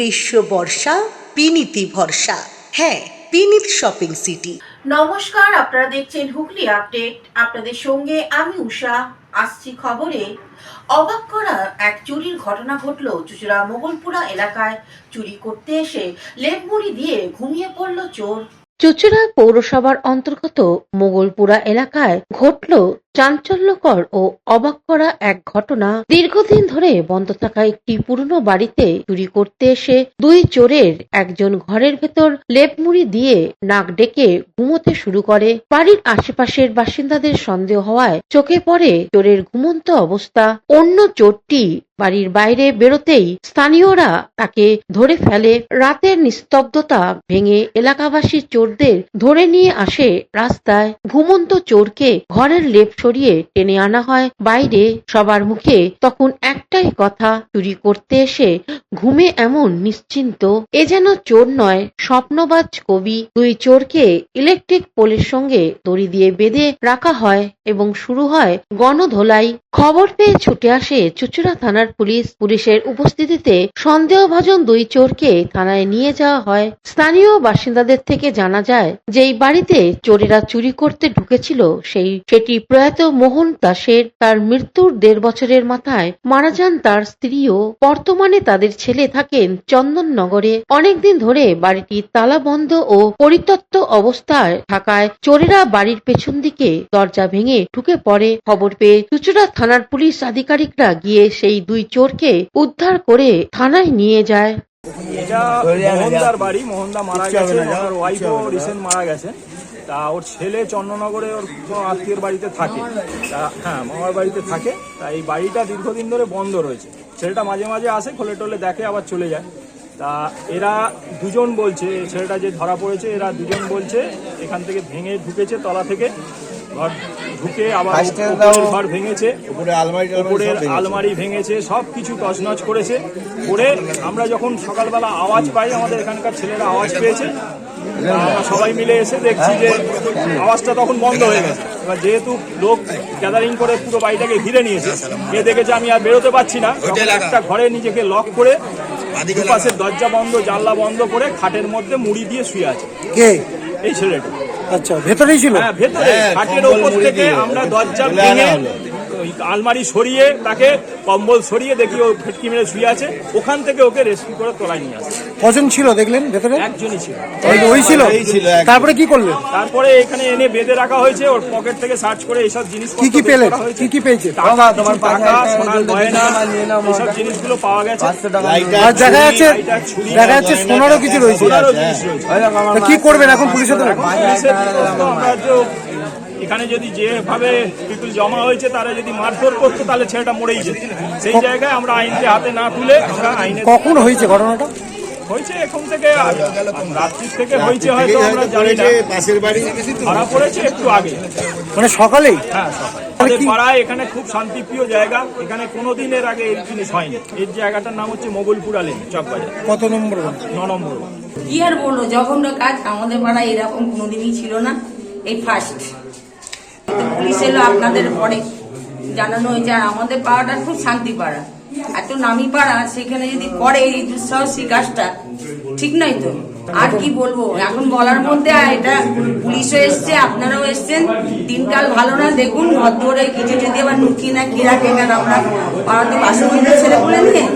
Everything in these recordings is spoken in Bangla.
গ্রীষ্ম বর্ষা পিনিতি ভরসা। হ্যাঁ, পিনিত শপিং সিটি। নমস্কার, আপনারা দেখছেন হুগলি আপডেট। আপনাদের সঙ্গে আমি উষা। আসছি খবরে। অবাক করা এক চুরির ঘটনা ঘটল চুচুড়া মোগলপুরা এলাকায়। চুরি করতে এসে লেপমুড়ি দিয়ে ঘুমিয়ে পড়ল চোর। চুচুড়া পৌরসভার অন্তর্গত মোগলপুরা এলাকায় ঘটল চাঞ্চল্যকর ও অবাক করা এক ঘটনা। দীর্ঘদিন ধরে বন্ধ থাকা একটি পুরনো বাড়িতে চুরি করতে এসে দুই চোরের একজন ঘরের ভেতর লেপমুড়ি দিয়ে নাক ডেকে ঘুমোতে শুরু করে। বাড়ির আশেপাশের বাসিন্দাদের সন্দেহ হওয়ায় চোখে পড়ে চোরের ঘুমন্ত অবস্থা। অন্য চোরটি বাড়ির বাইরে বেরোতেই স্থানীয়রা তাকে ধরে ফেলে। রাতের নিস্তব্ধতা ভেঙে এলাকাবাসী চোরদের ধরে নিয়ে আসে রাস্তায়। ঘুমন্ত চোরকে ঘরের লেপ সরিয়ে টেনে আনা হয় বাইরে। সবার মুখে তখন একটাই কথা, চুরি করতে এসে ঘুমে এমন নিশ্চিন্ত, এ যেন চোর নয়, স্বপ্নবাজ কবি। দুই চোরকে ইলেকট্রিক পোলের সঙ্গে দড়ি দিয়ে বেঁধে রাখা হয় এবং শুরু হয় গণধোলাই। খবর পেয়ে ছুটে আসে চুচুড়া থানার পুলিশের উপস্থিতিতে সন্দেহভাজন দুই চোরকে থানায় নিয়ে যাওয়া হয়। স্থানীয় বাসিন্দাদের থেকে জানা যায়, যেই বাড়িতে চোরেরা চুরি করতে ঢুকেছিল সেটি প্রয়াত মোহন দাসের। তার মৃত্যুর 1.5 বছরের মাথায় মারা যান তার স্ত্রীও। বর্তমানে তাদের ছেলে থাকেন চন্দননগরে। অনেকদিন ধরে বাড়িটি তালা বন্ধ ও পরিত্যক্ত অবস্থায় থাকায় চোরেরা বাড়ির পেছন দিকে দরজা ভেঙে ঢুকে পড়ে। খবর পেয়ে চুচুড়া থানার পুলিশ আধিকারিকরা গিয়ে সেই দুই চোরকে উদ্ধার করে থানায় নিয়ে যায়। এটা মোহনদার বাড়ি। মোহনদা মারা গেছে, ওনার ওয়াইফও রিসেন্ট মারা গেছে। তা ওর ছেলে চন্দননগরে ওর আত্মীয়ের বাড়িতে থাকে। তা হ্যাঁ, মামার বাড়িতে থাকে। তা এই বাড়িটা দীর্ঘদিন ধরে বন্ধ রয়েছে। ছেলেটা মাঝে মাঝে আসে, খোলে টোলে দেখে, আবার চলে যায়। তা এরা দুজন বলছে, ছেলেটা যে ধরা পড়েছে, এরা দুজন বলছে এখান থেকে ভেঙে ঢুকেছে, তলা থেকে ঘর ঢুকে আবার ঘর ভেঙেছে, উপরের আলমারি ভেঙেছে, সব কিছু তছনছ করেছে। করে আমরা যখন সকালবেলা আওয়াজ পাই, আমাদের এখানকার ছেলেরা আওয়াজ পেয়েছে, আমরা সবাই মিলে এসে দেখছি যে আওয়াজটা তখন বন্ধ হয়ে গেছে। এবার যেহেতু লোক গ্যাদারিং করে পুরো বাড়িটাকে ঘিরে নিয়েছে, এ দেখেছে আমি আর বেরোতে পারছি না, একটা ঘরে নিজেকে লক করে দুপাশের দরজা বন্ধ, জানলা বন্ধ করে খাটের মধ্যে মুড়ি দিয়ে শুয়ে আছে। কে? এই ছেলেটা। আচ্ছা, ভেতরেই ছিল? হ্যাঁ, ভেতরে খাটের ওপর থেকে আমরা দরজা ভেঙে আলমারি সরিয়ে, তাকে কম্বল সরিয়ে দেখি ও ফেটকি মেরে শুয়ে আছে। ওখান থেকে ওকে রেস্কিউ করে তোলায় নিয়ে আসে। কজন ছিল দেখলেন ভেতরে? একজনই ছিল। ওই ছিল? তারপরে কি করলেন? তারপরে এখানে এনে বেঁধে রাখা হয়েছে। ওর পকেট থেকে সার্চ করে এইসব জিনিস কি পেলেন? কি পেয়েছে? টাকা, সোনার গয়না, এইসব জিনিসগুলো পাওয়া গেছে। আর দেখা যাচ্ছে সোনারও কিছু রয়েছে। কি করবেন এখন পুলিশের? এখানে যদি যেভাবে পিপুল জমা হয়েছে, তারা যদি মারধর করতো তাহলে ছেলেটা মরেই যেত। সেই জায়গায় আমরা আইনকে হাতে না তুলে আমরা আইনে। কখন হয়েছে ঘটনাটা? হয়েছে এখন থেকে রাত্রির থেকে হয়েছে, হয়তো আমরা জানি না। পাশের বাড়ি ধরা পড়েছে একটু আগে, মানে সকালেই? হ্যাঁ, আমাদের পাড়ায় এখানে খুব শান্তিপ্রিয় জায়গা। এখানে কোনোদিন এর আগে এই জিনিস হয়নি। এই জায়গাটার নাম হচ্ছে মোগলপুরা লেন, চকবাজার। কত নম্বর? 9 নম্বর। কি আর বলবো, যখন কাজ আমাদের পাড়ায় এরকম কোনোদিনই ছিল না, এই ফার্স্ট। পুলিশ এলো আপনাদের পরে জানানো হয়েছে। আর আমাদের পাড়াটা খুব শান্তি পাড়া, এত নামি পাড়া, সেখানে যদি করে এই দুঃসাহসী কাজটা, ঠিক নয় তো। আর কি বলবো এখন বলার মধ্যে। এটা পুলিশও এসছে, আপনারাও এসছেন, দিনকাল ভালো না। দেখুন ঘর ধরে কিছু যদি আবার নুকি না কি রাখে, কেন আমরা পাড়াতে বাসন্তী ছেলে বলে নিয়ে,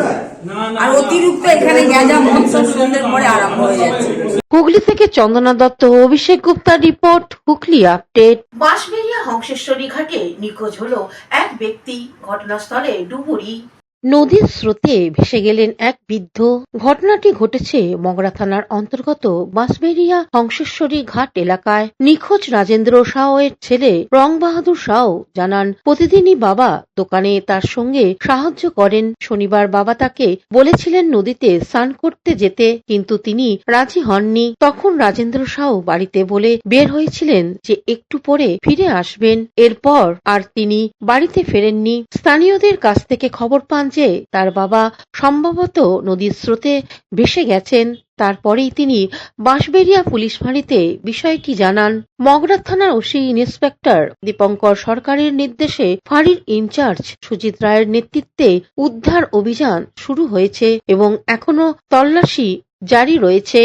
আর অতিরিক্ত এখানে গ্যাজা মদ সব সন্ধ্যের পরে আরম্ভ হয়ে যাচ্ছে। হুগলি থেকে চন্দনা দত্ত ও অভিষেক গুপ্তার রিপোর্ট, হুগলি আপডেট। বাঁশবেড়িয়া হংসেশ্বরী ঘাটে নিখোঁজ হলো এক ব্যক্তি। ঘটনাস্থলে ডুবুরি। নদীর স্রোতে ভেসে গেলেন এক বৃদ্ধ। ঘটনাটি ঘটেছে মগরা থানার অন্তর্গত বাঁশবেড়িয়া হংসেশ্বরী ঘাট এলাকায়। নিখোঁজ রাজেন্দ্র সাউয়ের ছেলে রং বাহাদুর সাউ জানান, প্রতিদিনই বাবা দোকানে তার সঙ্গে সাহায্য করেন। শনিবার বাবা তাকে বলেছিলেন নদীতে স্নান করতে যেতে, কিন্তু তিনি রাজি হননি। তখন রাজেন্দ্র সাউ বাড়িতে বলে বের হয়েছিলেন যে একটু পরে ফিরে আসবেন। এরপর আর তিনি বাড়িতে ফেরেননি। স্থানীয়দের কাছ থেকে খবর পান যে তার বাবা সম্ভবত নদীর স্রোতে ভেসে গেছেন। তারপরেই তিনি বাঁশবেড়িয়া পুলিশ ফাঁড়িতে বিষয়টি জানান। মগরা থানার ওসি ইন্সপেক্টর দীপঙ্কর সরকারের নির্দেশে ফাঁড়ির ইনচার্জ সুজিত রায়ের নেতৃত্বে উদ্ধার অভিযান শুরু হয়েছে এবং এখনো তল্লাশি জারি রয়েছে।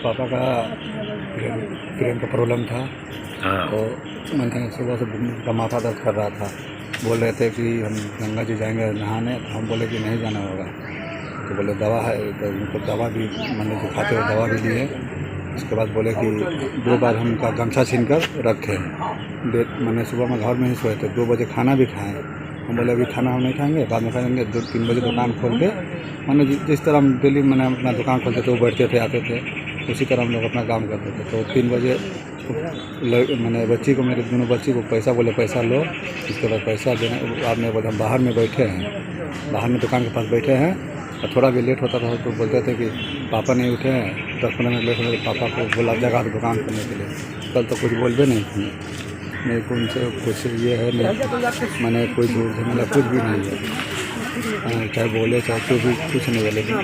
पापा का ब्रेन का प्रॉब्लम था, तो मैंने सुबह से का माथा दर्द कर रहा था। बोल रहे थे कि हम गंगा जी जाएंगे नहाने, तो हम बोले कि नहीं जाना होगा। तो बोले दवा है, तो उनको दवा भी मैंने जो खाते हुए दवा भी दी है। उसके बाद बोले कि 2 बार हमका गमछा छीन कर रखे। मैंने सुबह में घर में ही सोए थे, 2 बजे खाना भी खाएँ। हम बोले अभी खाना हम नहीं खाएंगे, बाद में खाएंगे। 2-3 बजे दुकान खोल के मैंने जिस तरह हम डेली मैंने अपना दुकान खोलते थे, वो बैठते थे आते थे, उसी तरह हम लोग अपना काम करते थे। तो 3 बजे मैंने बच्ची को, मेरे दोनों बच्ची को पैसा बोले पैसा लो। इसके बाद पैसा देने बाद में बोले हम बाहर में बैठे हैं, बाहर में दुकान के पास बैठे हैं। और थोड़ा भी लेट होता था तो बोलते थे कि पापा नहीं उठे हैं, 10-15 मिनट लेट होने तो पापा को बोला जगह दुकान खोलने के लिए। कल तो कुछ बोलते नहीं थे, मेरे को उनसे कुछ ये है नहीं, मैंने कोई झूठ झमेला कुछ भी नहीं है, चाहे बोले चाहे कोई भी कुछ नहीं है। लेकिन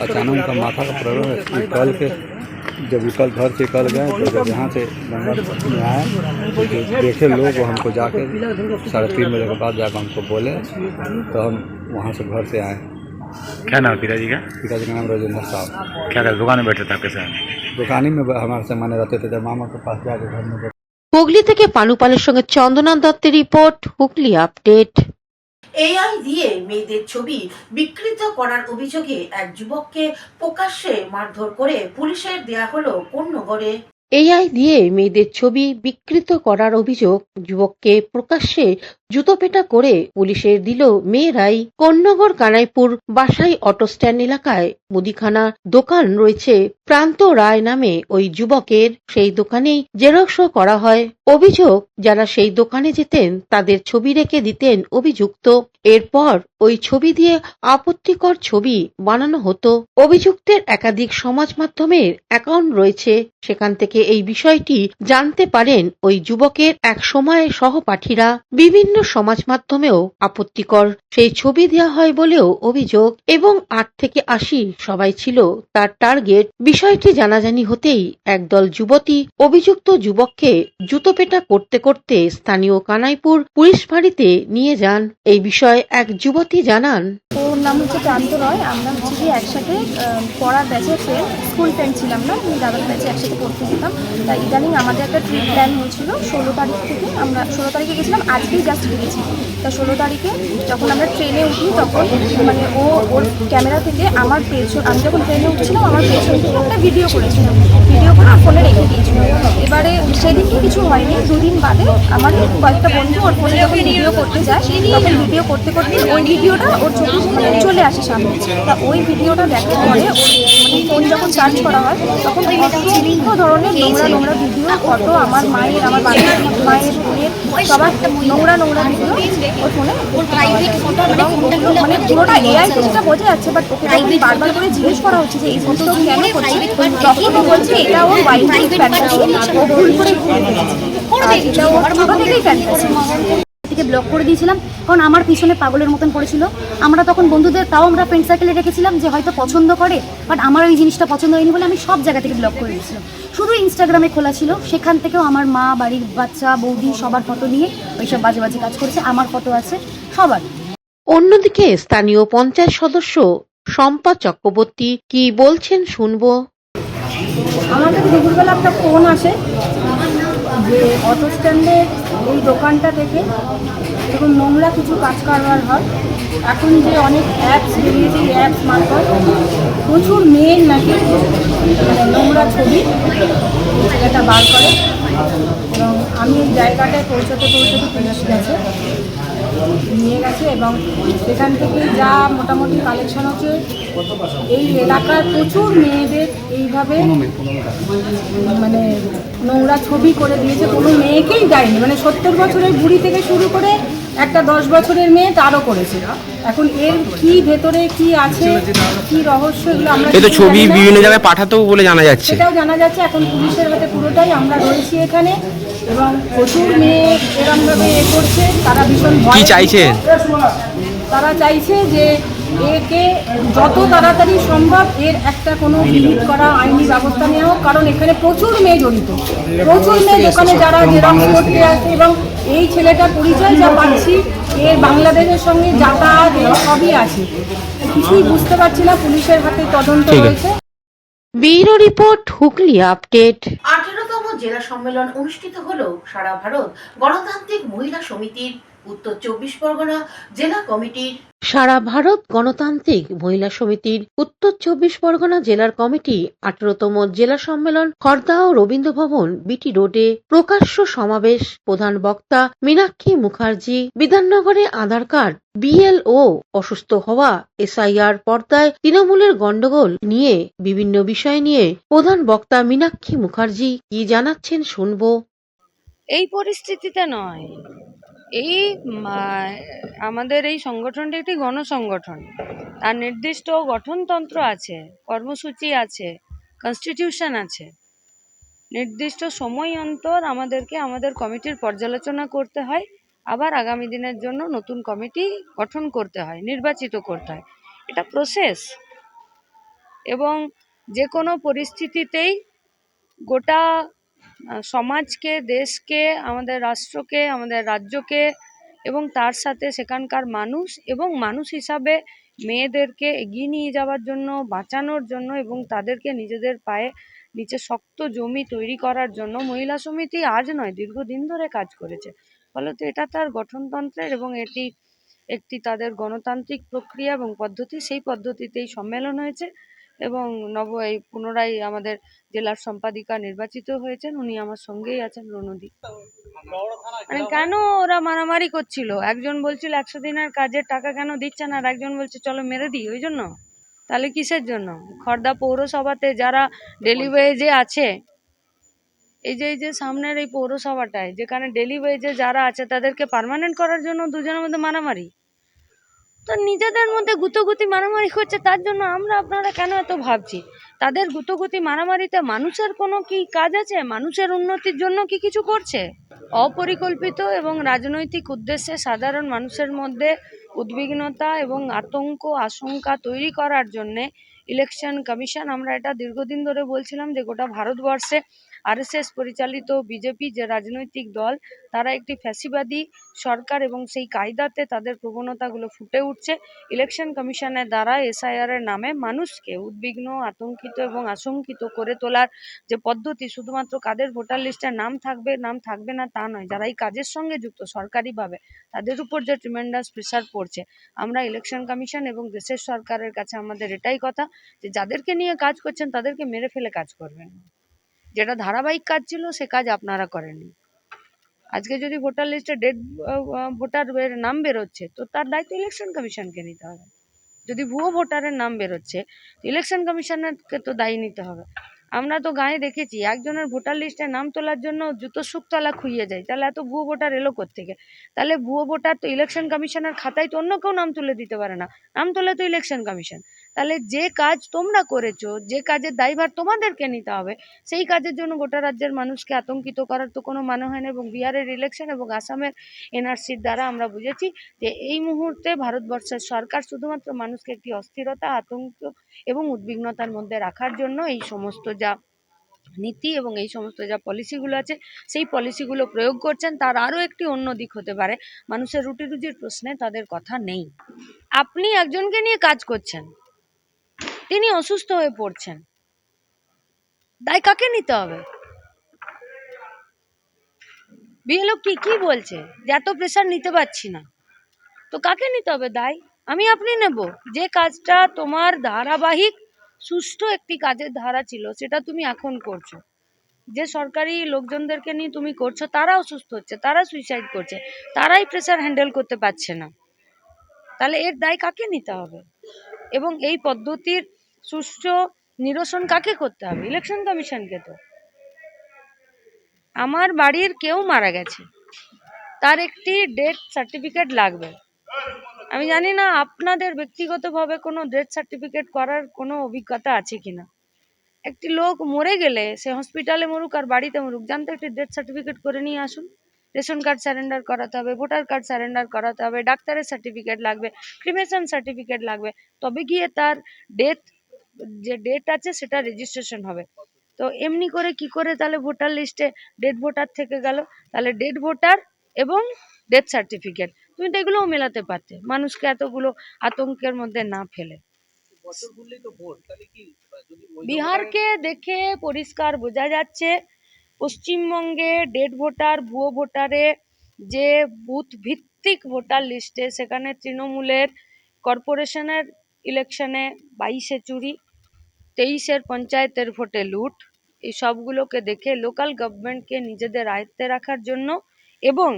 अचानक उनका माथा का प्रॉब्लम है। कल के जब कल घर से कल गए, तो जब यहाँ से गंगा में आए तो जो देखे लोग, वो हमको जाके 3:30 बजे के बाद जाकर हमको बोले, तो हम वहाँ से घर से आए। क्या नाम है पिताजी का? पिताजी का नाम राजेंद्र साहब। क्या कर दुकान में बैठे थे आपके साथ? दुकान ही में हमारे से माने रहते थे, जब मामा के पास जाके घर में बैठे। হুগলি থেকে পানুপালের সঙ্গে চন্দনাথ দত্তের রিপোর্ট, হুগলি আপডেট। এআই দিয়ে মেয়েদের ছবি বিকৃত করার অভিযোগে এক যুবককে প্রকাশ্যে মারধর করে পুলিশের দেয়া হলো কোন্নগরে। এআই দিয়ে মেয়েদের ছবি বিকৃত করার অভিযোগ যুবককে প্রকাশ্যে জুতোপেটা করে পুলিশের দিল মেয়েরাই। কোন্নগর কানাইপুর বাসাই অটো স্ট্যান্ড এলাকায় মুদিখানা দোকান রয়েছে। প্রান্ত রায় নামে ওই যুবকের, সেই দোকানেই জেরক্সও করা হয়। অভিযোগ, যারা সেই দোকানে যেতেন তাদের ছবি রেখে দিতেন অভিযুক্ত। এরপর ওই ছবি দিয়ে আপত্তিকর ছবি বানানো হতো। অভিযুক্তের একাধিক সমাজ মাধ্যমের অ্যাকাউন্ট রয়েছে, সেখান থেকে এই বিষয়টি জানতে পারেন ওই যুবকের এক সময়ের সহপাঠীরা। বিভিন্ন সমাজ মাধ্যমেও আপত্তিকর সেই ছবি দেওয়া হয় বলেও অভিযোগ, এবং 8 থেকে 80 সবাই ছিল তার টার্গেট। বিষয়টি জানাজানি হতেই একদল যুবতী অভিযুক্ত যুবককে জুতোপেটা করতে করতে স্থানীয় কানাইপুর পুলিশ ফাঁড়িতে নিয়ে যান। এই বিষয়ে এক যুবতী জানান, ওর নাম হচ্ছে প্রান্ত রয়। আমরা হচ্ছে কি একসাথে পড়ার ব্যাচে ফ্রেন্ড, স্কুল ফ্রেন্ড ছিলাম না, আমি দাদার ব্যাচে একসাথে পড়তে যেতাম। তাই ইদানিং আমাদের একটা ট্রিপ প্ল্যান হয়েছিল 16 তারিখ থেকে। আমরা 16 তারিখে গেছিলাম, আজকেই জাস্ট বেরিয়েছি। তা 16 তারিখে যখন আমরা ট্রেনে উঠি, তখন মানে ওর ক্যামেরা থেকে আমার পেছন, আমি যখন ট্রেনে উঠছিলাম আমার পেছন থেকে একটা ভিডিও করেছিলাম, ভিডিও করে ফোনে রেখে দিয়েছিল। এবারে সেদিনকে কিছু হয়নি, 2 দিন বাদে আমার কয়েকটা বন্ধু ওর ফোনে যখন ভিডিও করতে যায়, তখন ভিডিও করতে করতে ওই ভিডিওটা ওর চোখের সামনে চলে আসে সামনে। তা ওই ভিডিওটা দেখার পরে মানে ফোন যখন সার্চ করা হয়, তখন বিভিন্ন ধরনের নোংরা ভিডিও, ফটো, আমার মায়ের, আমার বাড়ির মায়ের, বোনের, সবার নোংরা ভিডিও ওর ফোনে। মানে পুরোটা এআই যেটা বোঝা যাচ্ছে, বাট ওকে বারবার করে জিজ্ঞেস করা হচ্ছে যে এই ফটো কেন করছে, তখন ও বলছে এটা ওর ওয়াইল্ড ফ্যান্টাসি, ও ভুল করে এটা ওর ছোটো থেকেই ফ্যান্টাসি। থেকে ব্লক করে দিয়েছিলাম, কারণ আমার পিছনে পাগলের মতন পড়েছিল। আমরা তখন বন্ধুদের, তাও আমরা ফ্রেন্ড সার্কেলে রেখেছিলাম যে হয়তো পছন্দ করে, বাট আমার ওই জিনিসটা পছন্দ হয়নি বলে আমি সব জায়গা থেকে ব্লক করে দিয়েছিলাম। শুধু ইনস্টাগ্রামে খোলা ছিল, সেখান থেকেও আমার মা, বাড়ির বাচ্চা, বৌদি সবার ফটো নিয়ে ওইসব বাজে বাজে কাজ করেছে। আমার ফটো আছে সবার। অন্যদিকে স্থানীয় পঞ্চায়েত সদস্য শম্পা চক্রবর্তী কি বলছেন শুনবো। আমাদের দুপুরবেলা একটা ফোন আসে যে অটো স্ট্যান্ডের এই দোকানটা থেকে এবং নোংরা কিছু কাজ কারবার হয়। এখন যে অনেক অ্যাপস বেরিয়েছে, এই অ্যাপস মারফত প্রচুর মেয়ের নাকি মানে নোংরা ছবি এটা বার করে। এবং আমি এই জায়গাটায় পৌঁছতে পুলিশ গেছে, নিয়ে গেছে, এবং সেখান থেকে যা মোটামুটি কালেকশন হচ্ছে, এই এলাকার প্রচুর মেয়েদের এইভাবে মানে নোংরা ছবি করে দিয়েছে। কোনো মেয়েকেই দেয়নি, মানে 70 বছরের বুড়ি থেকে শুরু করে একটা 10 বছরের মেয়ে তারও করেছে। এখন এর কি ভেতরে কি আছে, কি রহস্য, এগুলো আমরা ছবি বিভিন্ন জায়গায় পাঠাতেও বলে জানা যাচ্ছে, সেটাও জানা যাচ্ছে। এখন পুলিশের হাতে পুরোটাই, আমরা রয়েছি এখানে, এবং প্রচুর মেয়ে এরকমভাবে করছে। তারা ভীষণ ভয়। কি চাইছেন? তারা চাইছে যে একে যত তাড়াতাড়ি সম্ভব এর একটা কোনো বিহিত করা আইনি ব্যবস্থা নেওয়া হোক, কারণ এখানে প্রচুর মেয়ে জড়িত, প্রচুর মেয়ে দোকানে যারা জেরক্স করতে আসে, এবং এই ছেলেটার পরিচয় যা পাচ্ছি এর বাংলাদেশের সঙ্গে যাতায়াত এর সবই আছে। কিছুই বুঝতে পারছি না, পুলিশের হাতে তদন্ত রয়েছে। Bureau report, Hooghly update. 18তম জেলা সম্মেলন অনুষ্ঠিত হলো সারা ভারত গণতান্ত্রিক মহিলা সমিতির উত্তর 24 পরগনা জেলা কমিটির। সারা ভারত গণতান্ত্রিক মহিলা সমিতির উত্তর 24 পরগনা জেলার কমিটি 18তম জেলা সম্মেলন খড়দা ও রবীন্দ্র ভবন বিটি রোডে প্রকাশ্য সমাবেশ। প্রধান বক্তা মীনাক্ষী মুখার্জি। বিধাননগরে আধার কার্ড, বিএলও অসুস্থ হওয়া, এসআইআর, পর্দায় তৃণমূলের গন্ডগোল নিয়ে বিভিন্ন বিষয় নিয়ে প্রধান বক্তা মীনাক্ষী মুখার্জি কি জানাচ্ছেন শুনবো। এই পরিস্থিতিতে নয়, এই আমাদের এই সংগঠনটা একটি গণসংগঠন, তার নির্দিষ্ট গঠনতন্ত্র আছে, কর্মসূচি আছে, কনস্টিটিউশন আছে। নির্দিষ্ট সময় অন্তর আমাদেরকে আমাদের কমিটির পর্যালোচনা করতে হয়, আবার আগামী দিনের জন্য নতুন কমিটি গঠন করতে হয়, নির্বাচিত করতে হয়। এটা প্রসেস, এবং যে কোনো পরিস্থিতিতেই গোটা সমাজকে, দেশকে, আমাদের রাষ্ট্রকে, আমাদের রাজ্যকে এবং তার সাথে সেখানকার মানুষ এবং মানুষ হিসাবে মেয়েদেরকে এগিয়ে নিয়ে যাওয়ার জন্য, বাঁচানোর জন্য এবং তাদেরকে নিজেদের পায়ে নিচে শক্ত জমি তৈরি করার জন্য মহিলা সমিতি আজ নয়, দীর্ঘদিন ধরে কাজ করেছে। ফলত এটা তার গঠনতন্ত্রের এবং এটি একটি তাদের গণতান্ত্রিক প্রক্রিয়া এবং পদ্ধতি, সেই পদ্ধতিতেই সম্মেলন হয়েছে। এবং এই পুনরায় আমাদের জেলার সম্পাদিকা নির্বাচিত হয়েছেন, উনি আমার সঙ্গেই আছেন, রণদী। মানে কেন ওরা মারামারি করছিল? একজন বলছিল 100 দিনের কাজের টাকা কেন দিচ্ছে না, আর একজন বলছে চলো মেরে দিই, ওই জন্য? তাহলে কিসের জন্য? খড়দা পৌরসভাতে যারা ডেলি ওয়েজে আছে, এই যে সামনের এই পৌরসভাটায় যেখানে ডেলি ওয়েজে যারা আছে তাদেরকে পার্মানেন্ট করার জন্য দুজনের মধ্যে মারামারি। তো নিজেদের মধ্যে গুতোগুতি মারামারি করছে, তার জন্য আপনারা কেন এত ভাবছি? তাদের গুতোগুতি মারামারিতে মানুষের কোনো কি কাজ আছে? মানুষের উন্নতির জন্য কি কিছু করছে? অপরিকল্পিত এবং রাজনৈতিক উদ্দেশ্যে সাধারণ মানুষের মধ্যে উদ্বিগ্নতা এবং আতঙ্ক, আশঙ্কা তৈরি করার জন্যে ইলেকশন কমিশন, আমরা এটা দীর্ঘদিন ধরে বলছিলাম যে গোটা ভারতবর্ষে আরএসএস পরিচালিত বিজেপি যে রাজনৈতিক দল, তারা একটি ফ্যাসিবাদী সরকার এবং সেই কায়দাতে তাদের প্রবণতাগুলো ফুটে উঠছে। ইলেকশন কমিশনের দ্বারা এসআইআর এর নামে মানুষকে উদ্বিগ্ন, আতঙ্কিত এবং আশঙ্কিত করে তোলার যে পদ্ধতি, শুধুমাত্র কাদের ভোটার লিস্টে নাম থাকবে না তা নয়, যারা এই কাজের সঙ্গে যুক্ত সরকারিভাবে, তাদের উপর যে ট্রিমেন্ডাস প্রেসার পড়ছে। আমরা ইলেকশন কমিশন এবং দেশের সরকারের কাছে আমাদের এটাই কথা যে যাদেরকে নিয়ে কাজ করছেন তাদেরকে মেরে ফেলে কাজ করবেন। যেটা ধারাবাহিক কাজ ছিল সে কাজ আপনারা করেননি। আজকে যদি ভোটার লিস্টে ডেড ভোটারের নাম বেরোচ্ছে তো তার দায়িত্ব ইলেকশন কমিশনকে নিতে হবে। যদি ভুয়ো ভোটারের নাম বেরোচ্ছে ইলেকশন কমিশনারকে তো দায়ী নিতে হবে। আমরা তো গায়ে দেখেছি একজনের ভোটার লিস্টে নাম তোলার জন্য জুতো শুকতলা খুইয়ে যায়, তাহলে এত ভুয়ো ভোটার এলো কোত্থেকে? তাহলে ভুয়ো ভোটার তো ইলেকশন কমিশনের খাতায় তো অন্য কেউ নাম তুলে দিতে পারে না, নাম তোলে তো ইলেকশন কমিশন। তাহলে যে কাজ তোমরা করেছো, যে কাজের দায়ভার তোমাদেরকে নিতে হবে, সেই কাজের জন্য গোটা রাজ্যের মানুষকে আতঙ্কিত করার তো কোনো মানে হয় না। এবং বিহারের ইলেকশন এবং আসামের এনআরসির দ্বারা আমরা বুঝেছি যে এই মুহূর্তে ভারতবর্ষের সরকার শুধুমাত্র মানুষকে একটি অস্থিরতা, আতঙ্ক এবং উদ্বিগ্নতার মধ্যে রাখার জন্য এই সমস্ত যা নীতি এবং এই সমস্ত যা পলিসিগুলো আছে সেই পলিসিগুলো প্রয়োগ করছেন। তার আরও একটি অন্য দিক হতে পারে, মানুষের রুটি রুজির প্রশ্নে তাদের কথা নেই। আপনি একজনকে নিয়ে কাজ করছেন, তিনি অসুস্থ হয়ে পড়ছেন, দায় কাকে নিতে হবে? বিএলও কি বলছে যে এত প্রেশার নিতে পারছি না, তো কাকে নিতে হবে দায়? আমি আপনি নেব? যে কাজটা তোমার ধারাবাহিক সুষ্ঠু একটি কাজের ধারা ছিল সেটা তুমি এখন করছো, যে সরকারি লোকজনদেরকে নিয়ে তুমি করছো তারা অসুস্থ হচ্ছে, তারা সুইসাইড করছে, তারাই প্রেশার হ্যান্ডেল করতে পারছে না, তাহলে এর দায় কাকে নিতে হবে? এবং এই পদ্ধতির সুষ্ঠু নিরসন কাকে করতে হবে? ইলেকশন কমিশনকে। তো আমার বাড়ির কেউ মারা গেছে, তার একটি ডেথ সার্টিফিকেট লাগবে। আমি জানি না আপনাদের ব্যক্তিগতভাবে কোনো ডেথ সার্টিফিকেট করার কোনো অভিজ্ঞতা আছে কিনা। একটি লোক মরে গেলে সে হসপিটালে মরুক আর বাড়িতে মরুক, জানতে একটি ডেথ সার্টিফিকেট করে নিয়ে আসুন। রেশন কার্ড স্যারেন্ডার করাতে হবে, ভোটার কার্ড স্যারেন্ডার করাতে হবে, ডাক্তারের সার্টিফিকেট লাগবে, ক্রিমেশন সার্টিফিকেট লাগবে, তবে গিয়ে তার যে ডেট আছে সেটা রেজিস্ট্রেশন হবে। তো এমনি করে কি করে তাহলে ভোটার লিস্টে ডেড ভোটার থেকে গেল? তাহলে ডেড ভোটার এবং ডেথ সার্টিফিকেট তুমি তো এগুলোও মেলাতে পারতে, মানুষকে এতগুলো আতঙ্কের মধ্যে না ফেলে। বিহারকে দেখে পরিষ্কার বোঝা যাচ্ছে পশ্চিমবঙ্গে ডেড ভোটার ভুয়ো ভোটারে যে বুথ ভিত্তিক ভোটার লিস্টে সেখানে তৃণমূলের কর্পোরেশনের ইলেকশনে 22-এ চুরি, 23-এর পঞ্চায়েতের ভোটে লুট, এই সবগুলোকে দেখে লোকাল গভর্নমেন্টকে নিজেদের আয়ত্তে রাখার জন্য এবং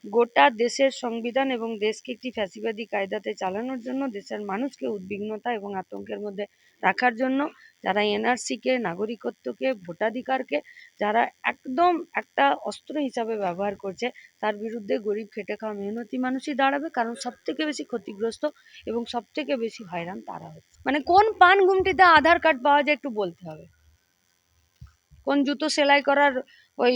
গোটা দেশের সংবিধান এবং দেশকে একটি ফ্যাসিবাদী কায়দাতে চালানোর জন্য, দেশের মানুষকে উদ্বিগ্নতা এবং আতঙ্কের মধ্যে রাখার জন্য যারা এনআরসিকে, নাগরিকত্বকে, ভোটাধিকারকে যারা একদম একটা অস্ত্র হিসাবে ব্যবহার করছে, তার বিরুদ্ধে গরিব খেটে খাওয়া মেহনতি মানুষই দাঁড়াবে। কারণ সব থেকে বেশি ক্ষতিগ্রস্ত এবং সব থেকে বেশি হয়রান তারা হচ্ছে। মানে কোন পান গুমটিতে আধার কার্ড পাওয়া যায় একটু বলতে হবে, কোন জুতো সেলাই করার ওই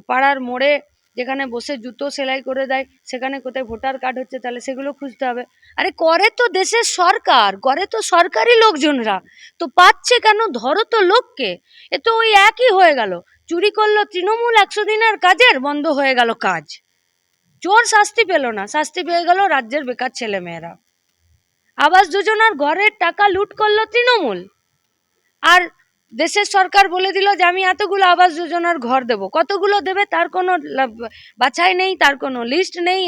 পাড়ার মোড়ে যেখানে বসে জুতো সেলাই করে দেয় সেখানে কোথায় ভোটার কার্ড হচ্ছে, তাহলে সেগুলো খুঁজতে হবে। আরে করে তো দেশের সরকার, করে তো সরকারি লোকজনরা, তো পাচ্ছে কেন? ধরো তো লোককে। এ তো ওই একই হয়ে গেল, চুরি করলো তৃণমূল, 100 দিনের কাজের বন্ধ হয়ে গেল কাজ, চোর শাস্তি পেল না, শাস্তি পেয়ে গেল রাজ্যের বেকার ছেলে মেয়েরা। আবাস যোজনার ঘরের টাকা লুট করলো তৃণমূল, আর দেশের সরকার বলে দিল যে আমি এতগুলো আবাস যোজনার ঘর দেব। কতগুলো দেবে তার কোনো বাছাই নেই, তার কোনো লিস্ট নেই,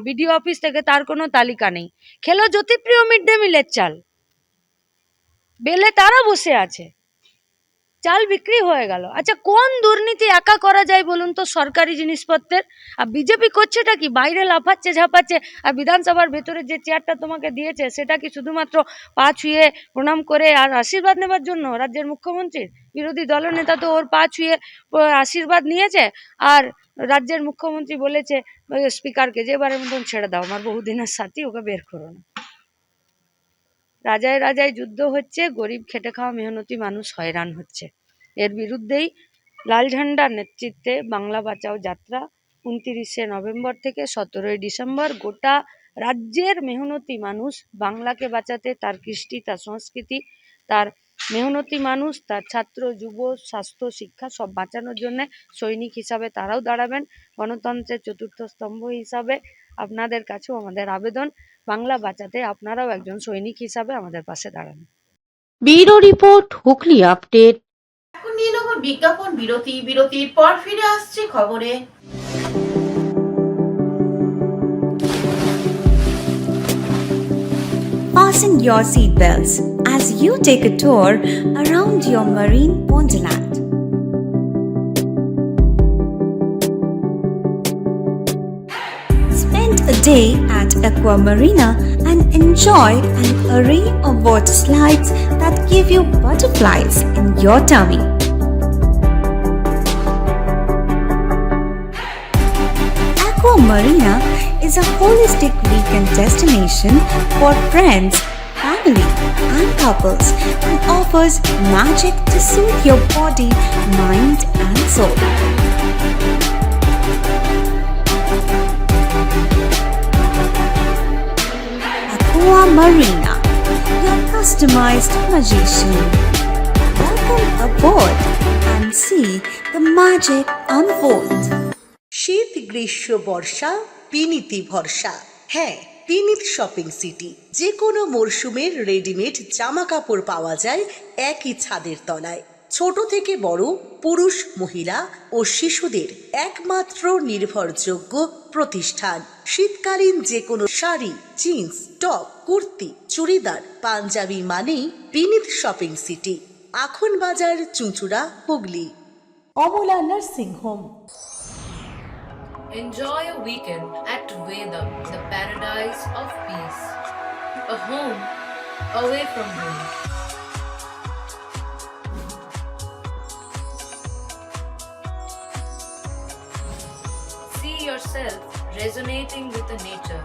বিডিও অফিস থেকে তার কোনো তালিকা নেই। খেলো জ্যোতিপ্রিয় মিড ডে মিলের চাল, বেলে তারা বসে আছে, চাল বিক্রি হয়ে গেল। আচ্ছা, কোন দুর্নীতি একা করা যায় বলুন তো সরকারি জিনিসপত্রের? আর বিজেপি করছেটা কি? বাইরে লাফাচ্ছে ঝাপাচ্ছে, আর বিধানসভার ভেতরে যে চেয়ারটা তোমাকে দিয়েছে সেটা কি শুধুমাত্র পা ছুঁয়ে প্রণাম করে আর আশীর্বাদ নেবার জন্য? রাজ্যের মুখ্যমন্ত্রীর বিরোধী দলনেতা তো ওর পা ছুঁয়ে আশীর্বাদ নিয়েছে, আর রাজ্যের মুখ্যমন্ত্রী বলেছে স্পিকারকে যে এবারের মতন ছেড়ে দাও, আমার বহুদিনের সাথী, ওকে বের করো না। রাজায় রাজায় যুদ্ধ হচ্ছে, গরিব খেটে খাওয়া মেহনতি মানুষ হয়রান হচ্ছে। এর বিরুদ্ধেই লাল ঝান্ডার নেতৃত্বে বাংলা বাঁচাও যাত্রা 29শে নভেম্বর থেকে 17ই ডিসেম্বর গোটা রাজ্যের মেহনতি মানুষ বাংলাকে বাঁচাতে, তার কৃষ্টি, তার সংস্কৃতি, তার মেহনতি মানুষ, তার ছাত্র যুব স্বাস্থ্য শিক্ষা সব বাঁচানোর জন্য সৈনিক হিসাবে তারাও দাঁড়াবেন। গণতন্ত্রের চতুর্থ স্তম্ভ হিসাবে আপনাদের কাছেও আমাদের আবেদন, বাংলা বাঁচাতে আপনারাও একজন সৈনিক হিসাবে আমাদের পাশে দাঁড়ান। Bureau report, Hooghly update. এখন নিয়ে নেব বিজ্ঞাপন বিরতি। বিরতির পর ফিরে আসছে খবরে। Fasten your seatbelts as you take a tour around your marine wonderland. Spend a day at Aqua Marina and enjoy an array of water slides that give you butterflies in your tummy. Aqua Marina is a holistic weekend destination for friends, family, and couples and offers magic to soothe your body, mind, and soul. Aqua Marina, your customized magician. Welcome aboard and see the magic unfold. শীত, গ্রীষ্ম, বর্ষা, বিনীতি ভরসা। হ্যাঁ, বিনীত শপিং সিটি। যে কোনো মরশুমের রেডিমেড জামা কাপড় পাওয়া যায় একই ছাদের তলায়। ছোট থেকে বড়, পুরুষ, মহিলা ও শিশুদের একমাত্র নির্ভরযোগ্য প্রতিষ্ঠান। শীতকালীন যে কোনো শাড়ি, জিন্স, টপ, কুর্তি, চুড়িদার, পাঞ্জাবি মানেই বিনীত শপিং সিটি। আখন বাজার, চুঁচুড়া, Hooghly. Amala nursing home. Enjoy a weekend at Vedam, the paradise of peace. A home away from home. See yourself resonating with the nature.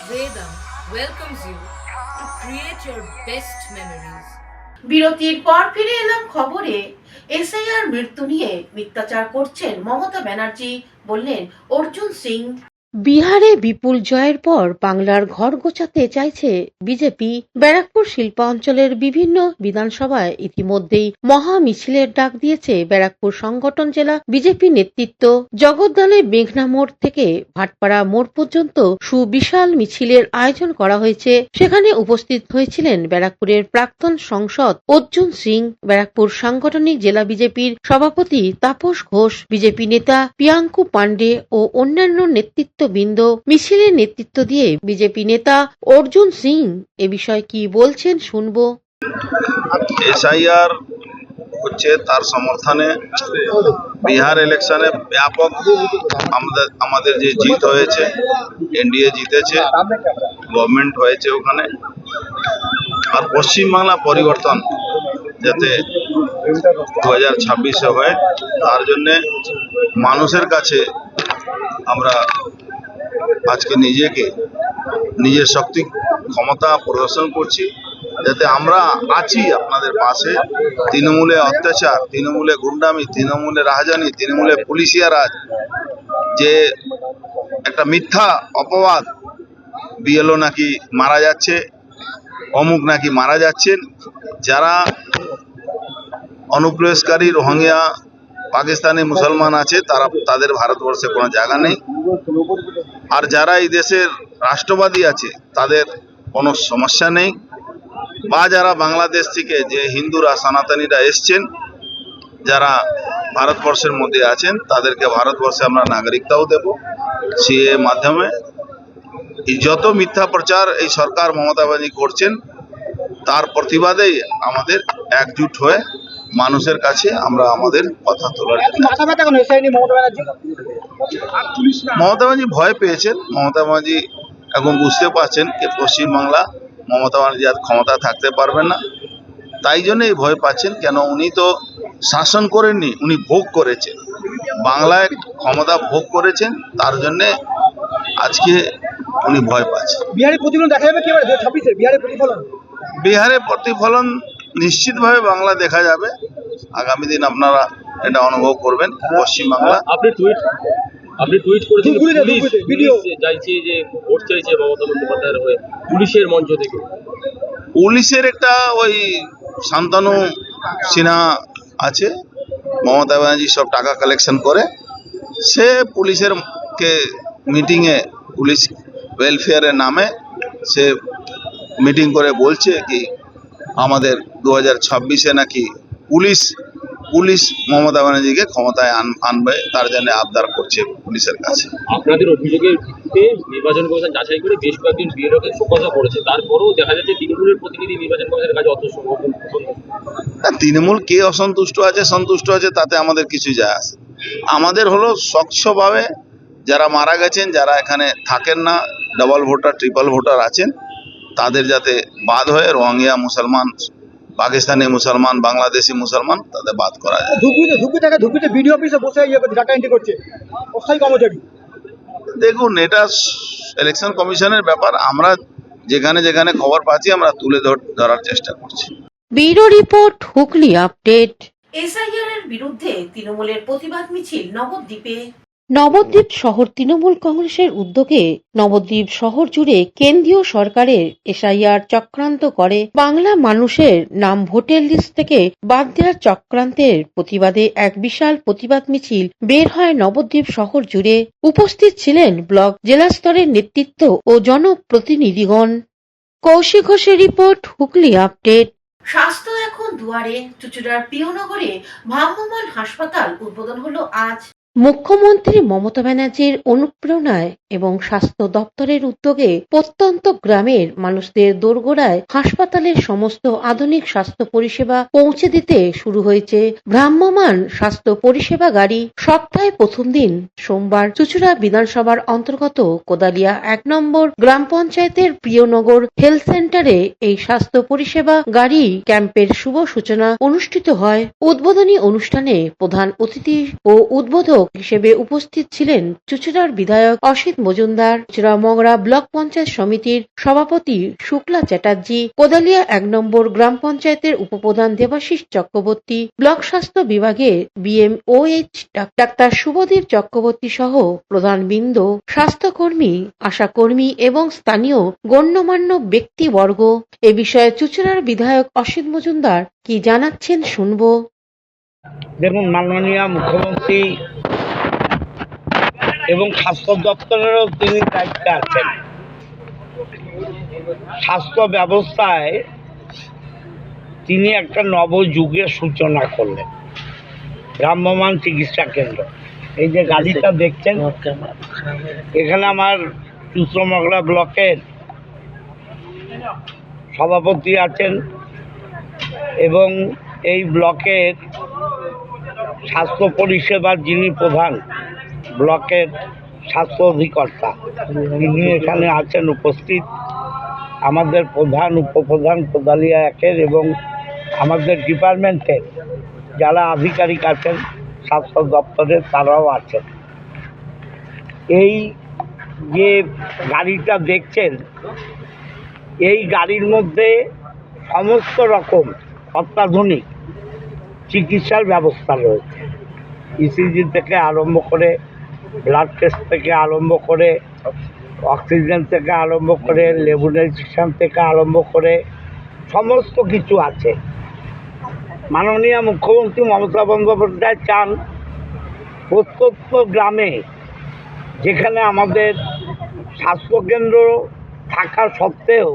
Vedam welcomes you to create your best memories. বিরতির পর ফিরে এলাম খবরে। এসআইআর মৃত্যু নিয়ে মিথ্যাচার করছেন মমতা ব্যানার্জি, বললেন অর্জুন সিং। বিহারে বিপুল জয়ের পর বাংলার ঘর গোছাতে চাইছে বিজেপি। ব্যারাকপুর শিল্পাঞ্চলের বিভিন্ন বিধানসভায় ইতিমধ্যেই মহা মিছিলের ডাক দিয়েছে ব্যারাকপুর সংগঠন জেলা বিজেপি নেতৃত্ব। জগদ্দলে মেঘনা মোড় থেকে ভাটপাড়া মোড় পর্যন্ত সুবিশাল মিছিলের আয়োজন করা হয়েছে। সেখানে উপস্থিত হয়েছিলেন ব্যারাকপুরের প্রাক্তন সাংসদ অর্জুন সিং, ব্যারাকপুর সাংগঠনিক জেলা বিজেপির সভাপতি তাপস ঘোষ, বিজেপি নেতা প্রিয়াঙ্কু পান্ডে ও অন্যান্য নেতৃত্ব বৃন্দ। মিছিলের নেতৃত্ব দিয়ে বিজেপি নেতা অর্জুন সিং এ বিষয়ে কি বলছেন শুনবো। এসআইআর হচ্ছে তার সমর্থনে বিহার ইলেকশনে ব্যাপক আমাদের যে জিত হয়েছে, এনডিএ জিতেছে, গভর্নমেন্ট হয়েছে ওখানে। আর পশ্চিমবাংলা পরিবর্তন যাতে 2026 হয় তার জন্যে মানুষের কাছে আমরা আজকে নিজের শক্তি ক্ষমতা প্রদর্শন করছি, যাতে আমরা আছি আপনাদের পাশে। তৃণমূলে অত্যাচার, তৃণমূলে গুন্ডামি, তৃণমূলে রাজধানী, তৃণমূলে পুলিশিয়া রাজ, যে একটা মিথ্যা অপবাদ বিএলও নাকি মারা যাচ্ছে, অমুক নাকি মারা যাচ্ছেন, যারা অনুপ্রবেশকারী রোহিঙ্গা পাকিস্তানি মুসলমান আছে তাদের ভারতবর্ষে কোনো জায়গা নেই। আর যারা এই দেশের রাষ্ট্রবাদী আছে তাদের কোনো সমস্যা নেই। বা যারা বাংলাদেশ থেকে যে হিন্দুরা সনাতনীরা এসছেন, যারা ভারতবর্ষের মধ্যে আছেন, তাদেরকে ভারতবর্ষে আমরা নাগরিকতাও দেব সিএ মাধ্যমে। এই যত মিথ্যা প্রচার এই সরকার মমতা ব্যানার্জি করছেন, তার প্রতিবাদেই আমাদের একজুট হয়ে মানুষের কাছে আমরা আমাদের কথা তোলার। মমতা ব্যানার্জি ভয় পেয়েছেন। মমতা ব্যানার্জি এখন বুঝতে পারছেন যে পশ্চিমবাংলা মমতা ব্যানার্জি আর ক্ষমতা থাকতে পারবেন না, তাই জন্য এই ভয় পাচ্ছেন। কেন উনি তো শাসন করেননি, উনি ভোগ করেছেন, বাংলায় ক্ষমতা ভোগ করেছেন, তার জন্য আজকে উনি ভয় পাচ্ছেন। বিহারে প্রতিফলন দেখা যাবে কি বিহারে প্রতিফলন নিশ্চিতভাবে বাংলা দেখা যাবে। আগামী দিন আপনারা এটা অনুভব করবেন। পশ্চিমবাংলা আপনি টুইট করেছেন পুলিশ চাইছে যে ভোট চাইছে মমতা বন্দ্যোপাধ্যায়ের হয়ে পুলিশের মঞ্চ থেকে। পুলিশের একটা ওই শান্তনু সিনহা আছে, মমতা ব্যানার্জি সব টাকা কালেকশন করে, সে পুলিশের কে মিটিংয়ে পুলিশ ওয়েলফেয়ারের নামে সে মিটিং করে বলছে কি আমাদের 2026-এ নাকি পুলিশ মমতা ব্যানার্জিকে ক্ষমতায় আনবে, তার জন্য আবদার করছে পুলিশের কাছে। আপনাদের অভিযোগের ভিত্তিতে নির্বাচন কমিশন যাচাই করে বেশ কয়েকজন বিএলওকে শোকজা করেছে, তারপরেও দেখা যাচ্ছে তৃণমূলের প্রতিনিধি নির্বাচন কমিশনের কাছে তৃণমূল কে অসন্তুষ্ট আছে সন্তুষ্ট আছে তাতে আমাদের কিছু যায় আসে। আমাদের হলো স্বচ্ছভাবে যারা মারা গেছেন, যারা এখানে থাকেন না, ডাবল ভোটার ট্রিপল ভোটার আছেন, তাদের যাতে বাদ হয়ে রোহিঙ্গা মুসলমান, পাকিস্তানি মুসলমান, বাংলাদেশি মুসলমান তাদের বাদ করা যায়। দেখুন, এটা ইলেকশন কমিশনের ব্যাপার। আমরা যেখানে যেখানে খবর পাচ্ছি আমরা তুলে ধরার চেষ্টা করছি। Bureau report, Hooghly update. SIR এর বিরুদ্ধে তৃণমূলের প্রতিবাদ মিছিল নবদ্বীপে। নবদ্বীপ শহর তৃণমূল কংগ্রেসের উদ্যোগে নবদ্বীপ শহর জুড়ে কেন্দ্রীয় সরকারের এসআইআর চক্রান্ত করে বাংলা মানুষের নাম ভোটার লিস্ট থেকে বাদ দেওয়ার চক্রান্তের প্রতিবাদে এক বিশাল প্রতিবাদ মিছিল বের হয় নবদ্বীপ শহর জুড়ে। উপস্থিত ছিলেন ব্লক জেলা স্তরের নেতৃত্ব ও জনপ্রতিনিধিগণ। কৌশিক ঘোষের রিপোর্ট, হুগলি আপডেট। স্বাস্থ্য এখন দুয়ারে। চুঁচুড়ার প্রিয়নগরে ভ্রাম্যমাণ হাসপাতাল উদ্বোধন হলো আজ। মুখ্যমন্ত্রী মমতা ব্যানার্জির অনুপ্রেরণায় এবং স্বাস্থ্য দপ্তরের উদ্যোগে প্রত্যন্ত গ্রামের মানুষদের দোরগোড়ায় হাসপাতালের সমস্ত আধুনিক স্বাস্থ্য পরিষেবা পৌঁছে দিতে শুরু হয়েছে ভ্রাম্যমাণ স্বাস্থ্য পরিষেবা গাড়ি। সপ্তাহে প্রথম দিন সোমবার চুঁচুড়া বিধানসভার অন্তর্গত কোদালিয়া 1 নম্বর গ্রাম পঞ্চায়েতের প্রিয়নগর হেলথ সেন্টারে এই স্বাস্থ্য পরিষেবা গাড়ি ক্যাম্পের শুভ সূচনা অনুষ্ঠিত হয়। উদ্বোধনী অনুষ্ঠানে প্রধান অতিথি ও উদ্বোধক হিসেবে উপস্থিত ছিলেন চুঁচুড়ার বিধায়ক অসিত মজুমদার, চুঁচুড়া মংরা ব্লক পঞ্চায়েত সমিতির সভাপতি শুক্লা চ্যাটার্জি, কোদালিয়া 1 নম্বর গ্রাম পঞ্চায়েতের উপপ্রধান দেবাশিস চক্রবর্তী, ব্লক স্বাস্থ্য বিভাগের BMOH ডাক্তার শুভদীপ চক্রবর্তী সহ প্রধানবৃন্দ, স্বাস্থ্যকর্মী, আশাকর্মী এবং স্থানীয় গণ্যমান্য ব্যক্তিবর্গ। এ বিষয়ে চুঁচুড়ার বিধায়ক অসিত মজুমদার কি জানাচ্ছেন শুনবো। দেখুন, মাননীয় মুখ্যমন্ত্রী এবং স্বাস্থ্য দপ্তরেরও তিনি দায়িত্বে আছেন। স্বাস্থ্য ব্যবস্থায় তিনি একটা নবযুগের সূচনা করলেন, ভ্রাম্যমাণ চিকিৎসা কেন্দ্র। এই যে গাড়িটা দেখছেন, এখানে আমার চুঁচুড়া ব্লকের সভাপতি আছেন এবং এই ব্লকের স্বাস্থ্য পরিষেবার যিনি প্রধান, ব্লকের স্বাস্থ্য অধিকর্তা, তিনি এখানে আছেন উপস্থিত। আমাদের প্রধান, উপপ্রধান কোদালিয়া 1-এর এবং আমাদের ডিপার্টমেন্টের যারা আধিকারিক আছেন স্বাস্থ্য দপ্তরের, তারাও আছেন। এই যে গাড়িটা দেখছেন, এই গাড়ির মধ্যে সমস্ত রকম অত্যাধুনিক চিকিৎসার ব্যবস্থা রয়েছে। ECG থেকে আরম্ভ করে, ব্লাড টেস্ট থেকে আরম্ভ করে, অক্সিজেন থেকে আরম্ভ করে, লেবুলাইজেশন থেকে আরম্ভ করে সমস্ত কিছু আছে। মাননীয় মুখ্যমন্ত্রী মমতা বন্দ্যোপাধ্যায় চান প্রত্যন্ত গ্রামে, যেখানে আমাদের স্বাস্থ্যকেন্দ্র থাকা সত্ত্বেও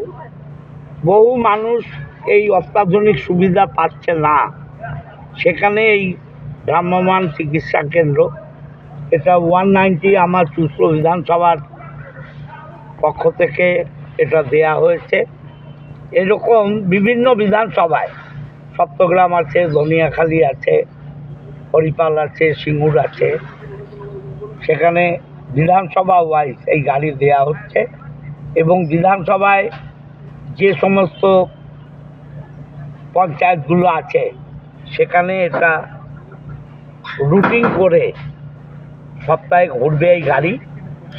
বহু মানুষ এই অত্যাধুনিক সুবিধা পাচ্ছে না, সেখানে এই ভ্রাম্যমাণ চিকিৎসা কেন্দ্র, এটা 190 আমার চুঁচুড়া বিধানসভার পক্ষ থেকে এটা দেয়া হয়েছে। এরকম বিভিন্ন বিধানসভায়, সপ্তগ্রাম আছে, ধনিয়াখালী আছে, হরিপাল আছে, সিঙ্গুর আছে, সেখানে বিধানসভা ওয়াইজ এই গাড়ি দেয়া হচ্ছে। এবং বিধানসভায় যে সমস্ত পঞ্চায়েতগুলো আছে সেখানে এটা রুটিং করে সপ্তাহে ঘুরবে এই গাড়ি,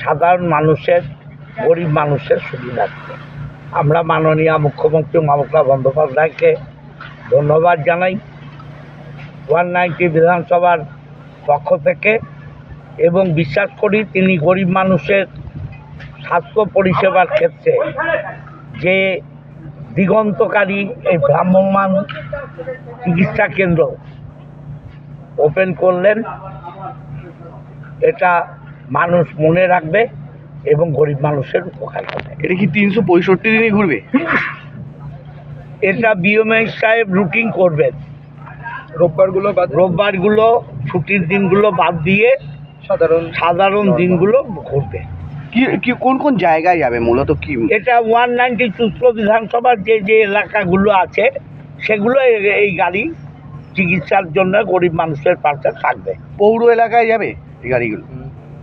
সাধারণ মানুষের, গরিব মানুষের সুবিধার্থে। আমরা মাননীয় মুখ্যমন্ত্রী মমতা বন্দ্যোপাধ্যায়কে ধন্যবাদ জানাই 190 বিধানসভার পক্ষ থেকে, এবং বিশ্বাস করি তিনি গরিব মানুষের স্বাস্থ্য পরিষেবার ক্ষেত্রে যে দিগন্তকারী এই ভ্রাম্যমাণ চিকিৎসা কেন্দ্র ওপেন করলেন, এটা মানুষ মনে রাখবে এবং গরিব মানুষের উপকার হবে। এটা কি 365 দিনই ঘুরবে? এটা BMOH সাহেব রুটিন করবেন, রোববারগুলো ছুটির দিনগুলো বাদ দিয়ে সাধারণ দিনগুলো ঘুরবে। কি কোন কোন জায়গায় যাবে মূলত? কি এটা 190 চুঁচুড়া বিধানসভার যে যে এলাকাগুলো আছে সেগুলো এই গাড়ি চিকিৎসার জন্য গরিব মানুষের পাশে থাকবে। পৌর এলাকায় যাবে এই গাড়িগুলো?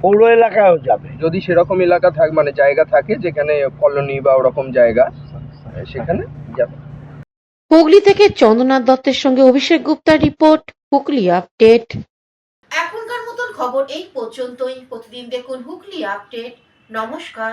পৌর এলাকায়ও যাবে, যদি সেরকম এলাকা থাকে, মানে জায়গা থাকে যেখানে কলোনি বা ওরকম জায়গা, সেখানে যাবে। হুগলি থেকে চন্দ্রনাথ দত্তের সঙ্গে অভিষেক গুপ্তার রিপোর্ট, হুগলি আপডেট। এখনকার মতন খবর এই পর্যন্তই। প্রতিদিন দেখুন হুগলি আপডেট। নমস্কার।